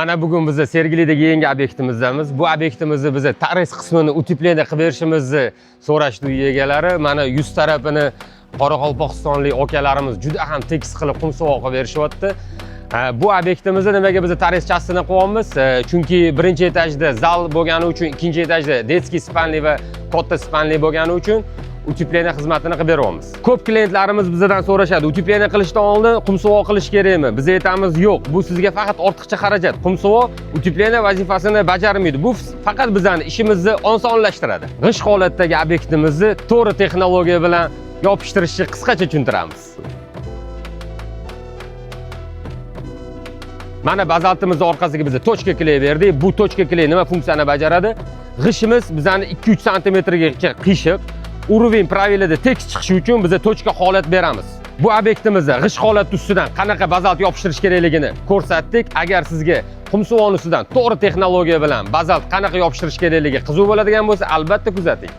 Mana bugun biz Sergelidagi yangi obyektimizdamiz. Bu obyektimizni biz tarix qismini utepleniya qilib berishimizni so'rashdi uy egalari. Mana yuz tarafini Qoraqalpog'istonlik akalarimiz juda ham tekis qilib qumsuvoq qilib berishyapti. Bu obyektimizni nimaga biz tarixchasini qo'yamiz? Chunki birinchi etajda zal bo'lgani uchun, ikkinchi etajda detskiy spanli va katta spanli bo'lgani uchun utepleniya xizmatini qilib beryapmiz. Ko'p klientlarimiz bizdan so'rashadi, utepleniya qilishdan oldin qumsuvoq qilish kerakmi? Biz aytamiz, yo'q, bu sizga faqat ortiqcha xarajat. Qumsuvoq utepleniya vazifasini bajarmaydi. Bu faqat bizning ishimizni osonlashtiradi. G'isht holatdagi obyektimizni to'g'ri texnologiya bilan yopishtirishni qisqacha tushuntiramiz. Mana bazaltimizni orqasiga biz tochka kley berdik. Bu tochka kley nima funksiyani bajaradi? G'ishtimiz bizning 2-3 santimetrgacha qiyshiq, urovень pravilida tekis chiqishi uchun biz tochka holat beramiz. Bu obyektimizda g'isht holati ustidan qanaqa bazalt yopishtirish kerakligini ko'rsatdik. Agar sizga qumsuvoq ustidan to'g'ri texnologiya bilan bazalt qanaqa yopishtirish kerakligi qiziq bo'ladigan bo'lsa, albatta kuzating.